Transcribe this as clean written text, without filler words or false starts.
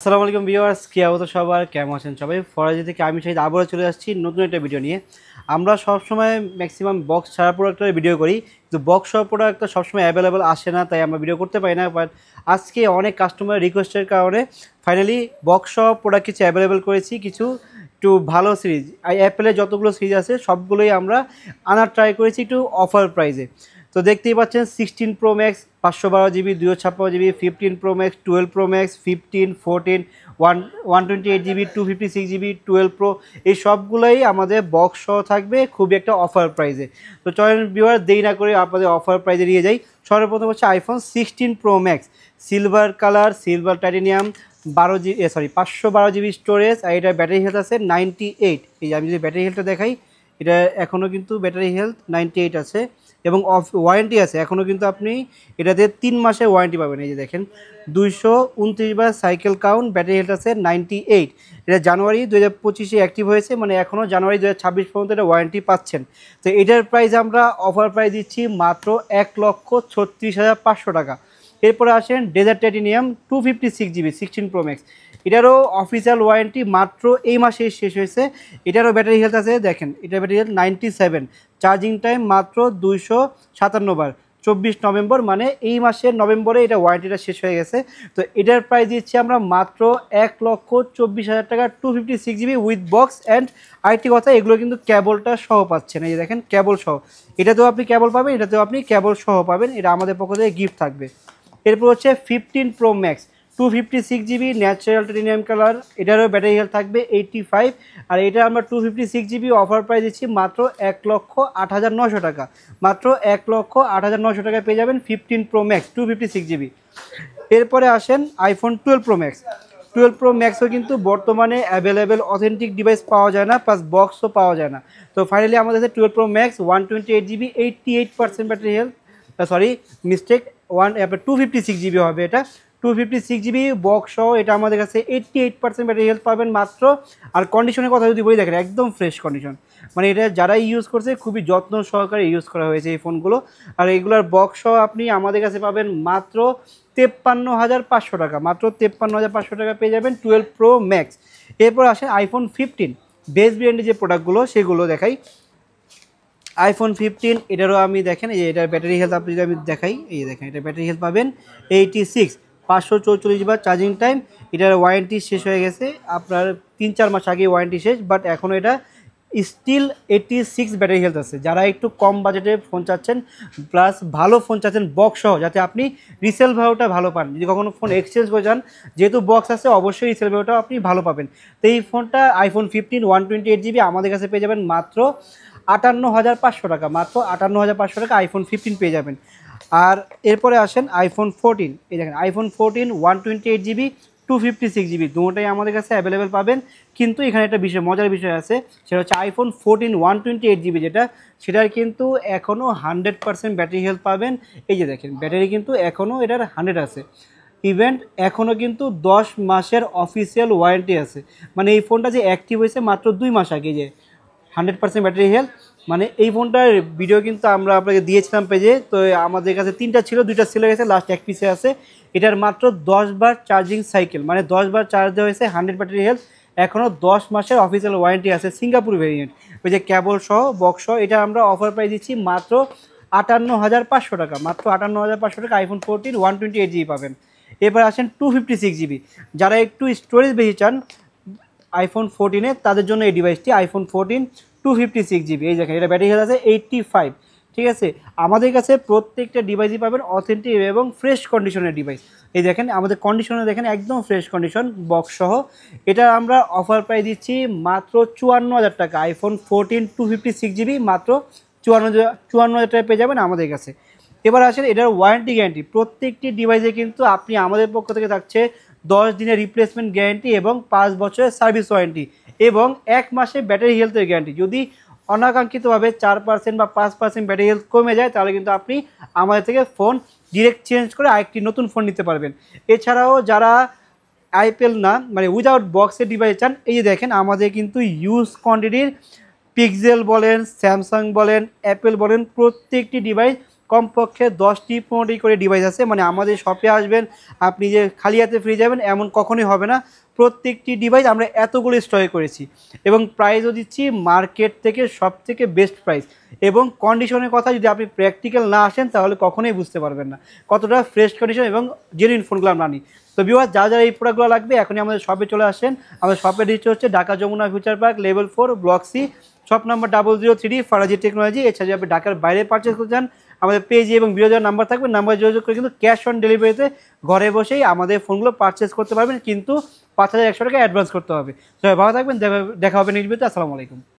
আসসালামু আলাইকুম ভিউয়ার্স, কি অবস্থা সবার, কেমন আছেন সবাই? ফরাজি থেকে আমি শাহিদ আবারও চলে আসছি নতুন একটা ভিডিও নিয়ে। আমরা সবসময় ম্যাক্সিমাম বক্স ছাড়া প্রোডাক্টের ভিডিও করি, কিন্তু বক্স সহ প্রোডাক্টটা সবসময় অ্যাভেলেবেল আসে না, তাই আমরা ভিডিও করতে পারি না। বাট আজকে অনেক কাস্টমার রিকোয়েস্টের কারণে ফাইনালি বক্স সহ প্রোডাক্ট কিছু অ্যাভেলেবেল করেছি, কিছু একটু ভালো সিরিজ। অ্যাপেলের যতগুলো সিরিজ আছে সবগুলোই আমরা আনার ট্রাই করেছি একটু অফার প্রাইসে। তো দেখতেই পাচ্ছেন 16 Pro Max 512 GB 256 GB, 15 Pro Max 12 Pro Max 15 14 128 GB 256 GB 12 Pro, এই সবগুলোই আমাদের বক্স সহ থাকবে খুবই একটা অফার প্রাইসে। তো চলেন ভিউয়ার দেরি না করে আপনাদের অফার প্রাইসে নিয়ে যাই। সর্বপ্রথম হচ্ছে iPhone 16 Pro Max silver colour, silver titanium, 512 GB storage, আর এটার ব্যাটারি হেলথ আছে 98। এই যে আমি যদি ব্যাটারি হেলথটা দেখাই, এটা এখনও কিন্তু ব্যাটারি হেলথ 98 আছে এবং ওয়ারেন্টি আছে এখনও, কিন্তু আপনি এটাতে 3 মাসের ওয়ারেন্টি পাবেন। এই যে দেখেন 229 বার সাইকেল কাউন্ট, ব্যাটারি হেলথ আছে 98। এটা জানুয়ারি 2025-এ অ্যাক্টিভ হয়েছে, মানে এখনও জানুয়ারি 2026 পর্যন্ত এটা ওয়ারেন্টি পাচ্ছেন। তো এটার প্রাইস আমরা অফার প্রাইস দিচ্ছি মাত্র 1,36,500 টাকা। এরপরে আসেন dessert titanium 256 GB 16 Pro Max, এটারও অফিসিয়াল ওয়ারেন্টি মাত্র এই মাসে শেষ হয়েছে। এটারও ব্যাটারি হেলথ আছে, দেখেন এটার ব্যাটারি হেলথ 97, চার্জিং টাইম মাত্র 257 বার। 24 নভেম্বর, মানে এই মাসের নভেম্বরে এটা ওয়ারেন্টিটা শেষ হয়ে গেছে। তো এটার প্রাইস দিচ্ছি আমরা মাত্র 1,24,000 টাকা 256 GB উইথ বক্স অ্যান্ড আরেকটি কথা, এগুলো কিন্তু কেবলটা সহ পাচ্ছেন। এই যে দেখেন কেবল সহ, এটাতেও আপনি কেবল পাবেন, এটাতেও আপনি কেবল সহ পাবেন, এটা আমাদের পক্ষ থেকে গিফট থাকবে। এরপর হচ্ছে 15 Pro Max 256 GB natural titanium colour, এটারও ব্যাটারি হেলথ থাকবে 85। আর এটা আমরা 256 GB অফার প্রাইস দিচ্ছি মাত্র 1,08,900 টাকা। মাত্র 1,08,900 টাকায় পেয়ে যাবেন 15 Pro Max 256 GB। এরপরে আসেন iPhone 12 Pro Max। 12 Pro Maxও কিন্তু বর্তমানে অ্যাভেলেবেল অথেন্টিক ডিভাইস পাওয়া যায় না, প্লাস বক্সও পাওয়া যায় না। তো ফাইনালি আমাদের কাছে 12 Pro Max 128 GB 88% battery health, sorry mistake, 256 GB হবে এটা। 256 GB বক্স সহ এটা আমাদের কাছে 88% ব্যাটারি হেলথ পাবেন মাত্র। আর কন্ডিশনের কথা যদি বলি, দেখেন একদম ফ্রেশ কন্ডিশন, মানে এটা যারাই ইউজ করছে খুবই যত্ন সহকারে ইউজ করা হয়েছে এই ফোনগুলো। আর এইগুলোর বক্স সহ আপনি আমাদের কাছে পাবেন মাত্র 53,500 টাকা। মাত্র 53,500 টাকা পেয়ে যাবেন 12 Pro Max। এরপর আসেন iPhone 15 বেস ব্র্যান্ডের যে প্রোডাক্টগুলো সেগুলো দেখাই। iPhone 15 এটারও আমি দেখেন, এই যে এটার ব্যাটারি হেলথ আপনি যদি আমি দেখাই, এই দেখেন এটার ব্যাটারি হেলথ পাবেন 86, 544 বার চার্জিং টাইম। এটার ওয়ারেন্টি শেষ হয়ে গেছে আপনার 3-4 মাস আগে ওয়ারেন্টি শেষ, বাট এখনও এটা স্টিল 86 ব্যাটারি হেলথ আছে। যারা একটু কম বাজেটে ফোন চাচ্ছেন প্লাস ভালো ফোন চাচ্ছেন বক্স সহ, যাতে আপনি রিসেল ভ্যালুটা ভালো পান, যদি কখনো ফোন এক্সচেঞ্জ করে যান, যেহেতু বক্স আছে অবশ্যই রিসেল ভ্যালুটাও আপনি ভালো পাবেন। তো এই ফোনটা iPhone 15 128 GB আমাদের কাছে পেয়ে যাবেন মাত্র 58,500 টাকা। মাত্র 58,500 টাকা iPhone 15 পেয়ে যাবেন। আর এরপরে আসেন iPhone 14, এই দেখেন iPhone 14 128 GB 256 GB দুটোটাই আমাদের কাছে অ্যাভেলেবেল পাবেন। কিন্তু এখানে একটা বিষয়, মজার বিষয় আছে, সেটা হচ্ছে iPhone 14 128 GB যেটা, সেটার কিন্তু এখনও 100% ব্যাটারি হেলথ পাবেন। এই যে দেখেন ব্যাটারি কিন্তু এখনও এটার 100 আছে। ইভেন্ট এখনও কিন্তু 10 মাসের অফিসিয়াল ওয়ারেন্টি আছে, মানে এই ফোনটা যে অ্যাক্টিভ হয়েছে মাত্র 2 মাস আগে, যে 100% ব্যাটারি হেলথ। মানে এই ফোনটার ভিডিও কিন্তু আমরা আপনাকে দিয়েছিলাম পেজে, তো আমাদের কাছে 3টা ছিল, 2টা সেলে গেছে, লাস্ট এক পিসে আছে। এটার মাত্র 10 বার চার্জিং সাইকেল, মানে 10 বার চার্জ দেওয়া হয়েছে, 100 ব্যাটারি হেলথ, এখনও 10 মাসের অফিসিয়াল ওয়ারেন্টি আছে। সিঙ্গাপুর ভেরিয়েন্ট, ওই যে কেবল সহ বক্স সহ, এটা আমরা অফার প্রাইস দিচ্ছি মাত্র 58,500 টাকা। মাত্র 58,500 টাকা iPhone 14 128 GB পাবেন। এবার আসেন 256 GB, যারা একটু স্টোরেজ বেশি চান iPhone 14-এ, তাদের জন্য এই ডিভাইসটি iPhone 14 256 GB। এই দেখেন এটা ব্যাটারি হেলথ আছে 85। ঠিক আছে, আমাদের কাছে প্রত্যেকটা ডিভাইসই পাবেন অথেন্টিক এবং ফ্রেশ কন্ডিশনের ডিভাইস। এই দেখেন আমাদের কন্ডিশনে দেখেন একদম ফ্রেশ কন্ডিশন বক্স সহ। এটা আমরা অফার প্রাইস দিচ্ছি মাত্র 54,000 টাকা। iPhone 14 256 GB মাত্র 54,000 টাকা পেয়ে যাবেন আমাদের কাছে। এবার আসেন এটার ওয়ারেন্টি গ্যারান্টি, প্রত্যেকটি ডিভাইসে কিন্তু আপনি আমাদের পক্ষ থেকে থাকছে 10 দিনের রিপ্লেসমেন্ট গ্যারান্টি এবং 5 বছরের সার্ভিস ওয়ারেন্টি এবং 1 মাসের ব্যাটারি হেলথের গ্যারান্টি। যদি অনাকাঙ্ক্ষিতভাবে 4% বা 5% ব্যাটারি হেলথ কমে যায়, তাহলে কিন্তু আপনি আমাদের থেকে ফোন ডিরেক্ট চেঞ্জ করে আরেকটি নতুন ফোন নিতে পারবেন। এছাড়াও যারা আইপিএল না, মানে উইদাউট বক্সের ডিভাইস চান, এই যে দেখেন আমাদের কিন্তু ইউজ কোয়ান্টিটির পিক্সেল বলেন, স্যামসাং বলেন, অ্যাপেল বলেন, প্রত্যেকটি ডিভাইস কমপক্ষে 10-15টি করে ডিভাইস আছে। মানে আমাদের শপে আসবেন, আপনি যে খালি হাতে ফিরে যাবেন এমন কখনোই হবে না। প্রত্যেকটি ডিভাইস আমরা এতগুলো স্টক করেছি এবং প্রাইসও দিচ্ছি মার্কেট থেকে সবথেকে বেস্ট প্রাইস। এবং কন্ডিশনের কথা যদি আপনি প্র্যাকটিক্যাল না আসেন তাহলে কখনোই বুঝতে পারবেন না কতটা ফ্রেশ কন্ডিশন এবং জেনুইন ফোনগুলো আমরা আনি। তো ভিউয়ার্স, যারা এই প্রোডাক্টগুলো লাগবে এখনই আমাদের শপে চলে আসেন। আমাদের শপের রিচ হচ্ছে Dhaka Jamuna future park, level 4, block C, shop number 003, Faraji technology. এছাড়া যদি আপনি ঢাকার বাইরে পারচেস করতে চান, আমাদের পেজে এবং ভিডিও নাম্বার থাকবে, নাম্বার যোগাযোগ করে কিন্তু ক্যাশ অন ডেলিভারিতে ঘরে বসেই আমাদের ফোনগুলো পারচেস করতে পারবেন, কিন্তু 5100 টাকা অ্যাডভান্স করতে হবে। সবাই ভালো থাকবেন, দেখা হবে নেক্সট ভিডিওতে। আসসালামু আলাইকুম।